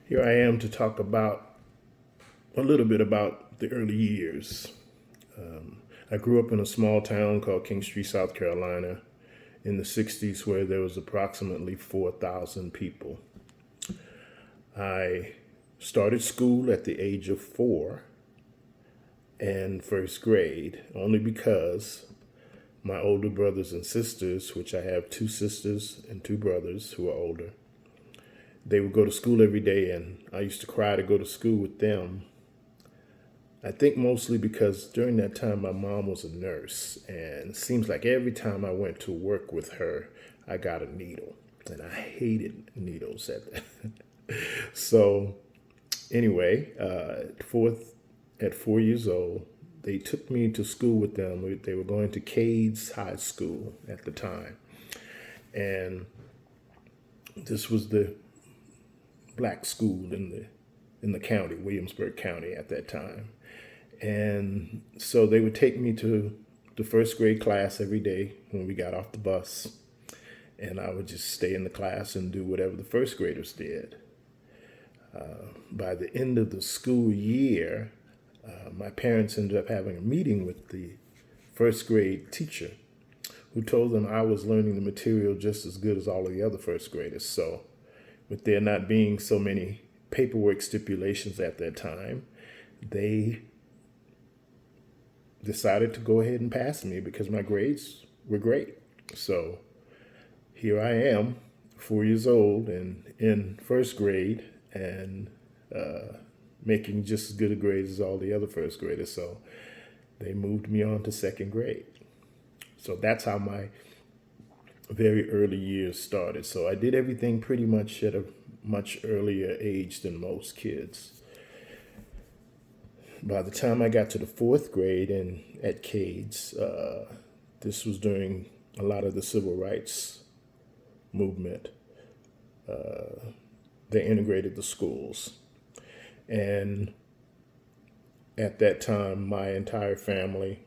Here I am to talk about a little bit about the early years. I grew up in a small town called Kingstree, South Carolina, in the 60s, where there was approximately 4,000 people. I started school at the age of 4 and first grade, only because my older brothers and sisters, which I have 2 sisters and 2 brothers who are older, they would go to school every day, and I used to cry to go to school with them. I think mostly because during that time my mom was a nurse, and it seems like every time I went to work with her, I got a needle, and I hated needles at that. So anyway, at 4 years old, they took me to school with them. They were going to Cades High School at the time, and this was the black school in the county, Williamsburg County at that time. And so they would take me to the first grade class every day when we got off the bus, and I would just stay in the class and do whatever the first graders did. By the end of the school year, my parents ended up having a meeting with the first grade teacher, who told them I was learning the material just as good as all of the other first graders. So, with there not being so many paperwork stipulations at that time, they decided to go ahead and pass me because my grades were great. So here I am, 4 years old and in first grade, and making just as good a grades as all the other first graders. So they moved me on to second grade. So that's how my very early years started. So I did everything pretty much at a much earlier age than most kids. By the time I got to the fourth grade and at Cades, this was during a lot of the civil rights movement. They integrated the schools. And at that time, my entire family,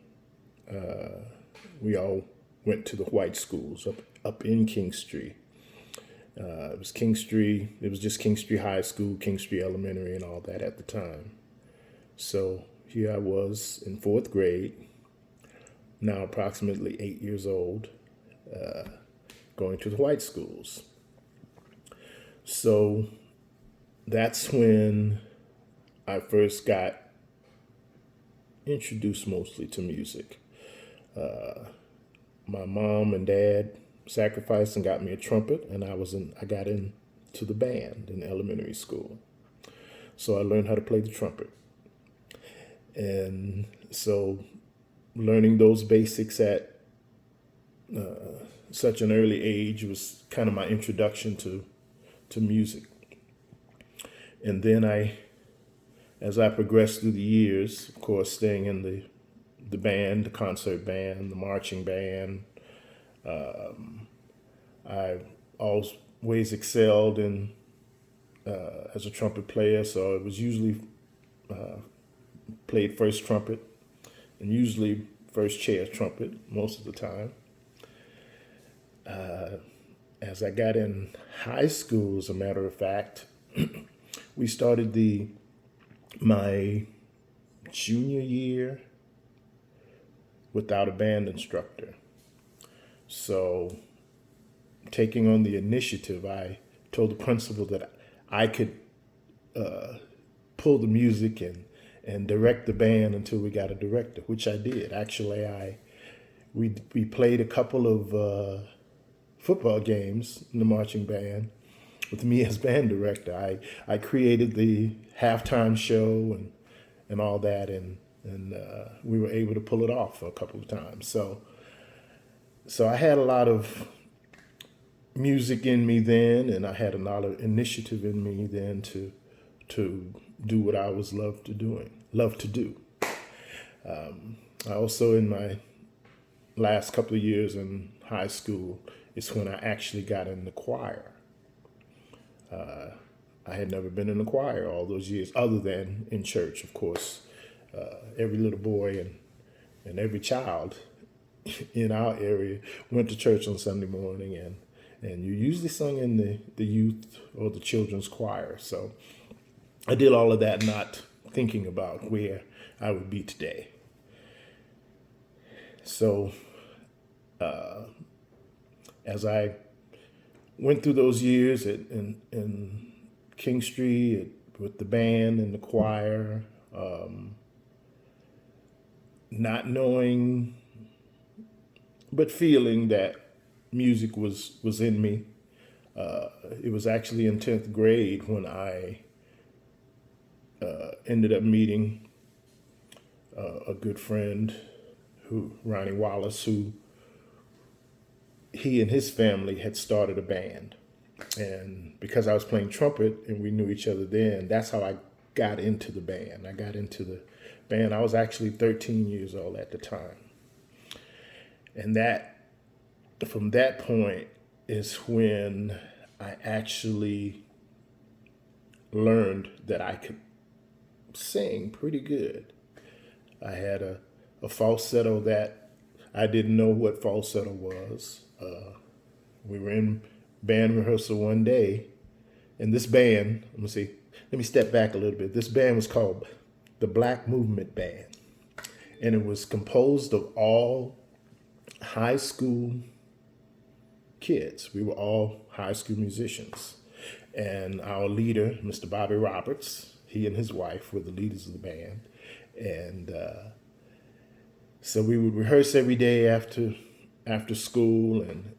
we all went to the white schools up in Kingstree. It was just Kingstree High School, Kingstree Elementary, and all that at the time. So here I was in fourth grade, now approximately 8 years old, going to the white schools. So that's when I first got introduced mostly to music. My mom and dad sacrificed and got me a trumpet, and I got into the band in elementary school. So I learned how to play the trumpet. And so learning those basics at such an early age was kind of my introduction to music. And then as I progressed through the years, of course, staying in the band, the concert band, the marching band, I always excelled in as a trumpet player. So it was usually played first trumpet, and usually first chair trumpet most of the time. As I got in high school, as a matter of fact, we started my junior year without a band instructor. So, taking on the initiative, I told the principal that I could pull the music and direct the band until we got a director, which I did. Actually, we played a couple of football games in the marching band with me as band director. I created the halftime show and all that, and we were able to pull it off a couple of times. So I had a lot of music in me then, and I had a lot of initiative in me then to do what I always loved to do. I also, in my last couple of years in high school, it's when I actually got in the choir. I had never been in the choir all those years, other than in church, of course. Every little boy and every child in our area went to church on Sunday morning, and you usually sung in the youth or the children's choir. So I did all of that not thinking about where I would be today. So as I went through those years in Kingstree with the band and the choir, not knowing but feeling that music was in me. It was actually in 10th grade when I ended up meeting a good friend, Ronnie Wallace, who he and his family had started a band. And because I was playing trumpet and we knew each other then, that's how I got into the band. I got into the band. I was actually 13 years old at the time. And from that point is when I actually learned that I could sing pretty good. I had a falsetto that I didn't know what falsetto was. We were in band rehearsal one day, and this band, let me step back a little bit. This band was called the Black Movement Band, and it was composed of all high school kids. We were all high school musicians. And our leader, Mr. Bobby Roberts, he and his wife were the leaders of the band. And so we would rehearse every day after school, and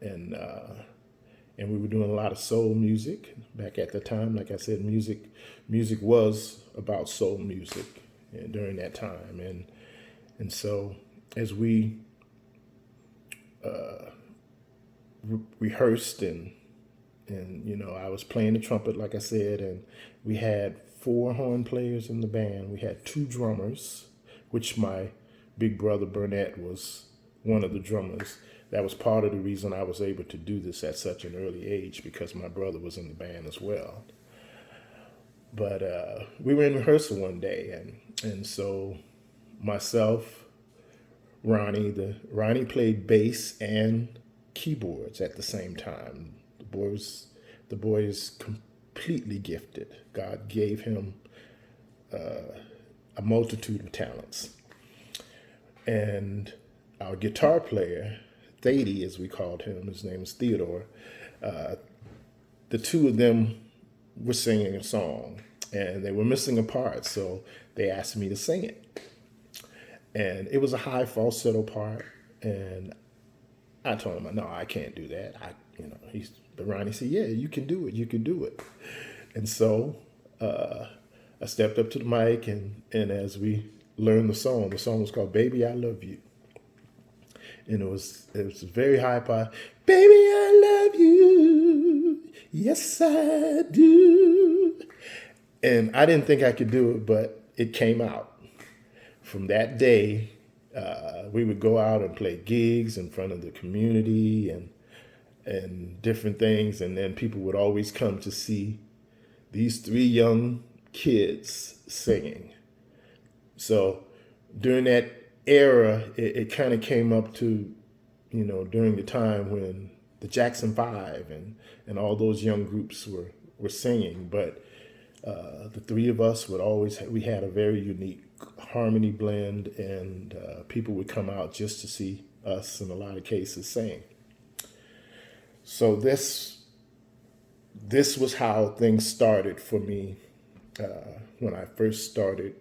we were doing a lot of soul music back at the time. Like I said, music was about soul music during that time, and so as we rehearsed and I was playing the trumpet, like I said, and we had 4 horn players in the band. We had 2 drummers, which my big brother Burnett was one of the drummers. That was part of the reason I was able to do this at such an early age, because my brother was in the band as well. But we were in rehearsal one day, and so myself, Ronnie played bass and keyboards at the same time. The boy is completely gifted. God gave him a multitude of talents. And our guitar player, Thady, as we called him, his name is Theodore, the 2 of them were singing a song, and they were missing a part, so they asked me to sing it. And it was a high falsetto part, and I told him, no, I can't do that. But Ronnie said, yeah, you can do it. And so I stepped up to the mic, and as we learned the song was called Baby, I Love You. And it was a very high part. Baby, I love you. Yes, I do. And I didn't think I could do it, but it came out. From that day, we would go out and play gigs in front of the community and different things. And then people would always come to see these 3 young kids singing. So during that era, it kind of came up to, during the time when the Jackson 5 and all those young groups were singing. But the 3 of us we had a very unique harmony blend, and people would come out just to see us in a lot of cases sing. So this was how things started for me when I first started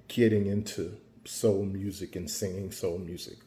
getting into soul music and singing soul music.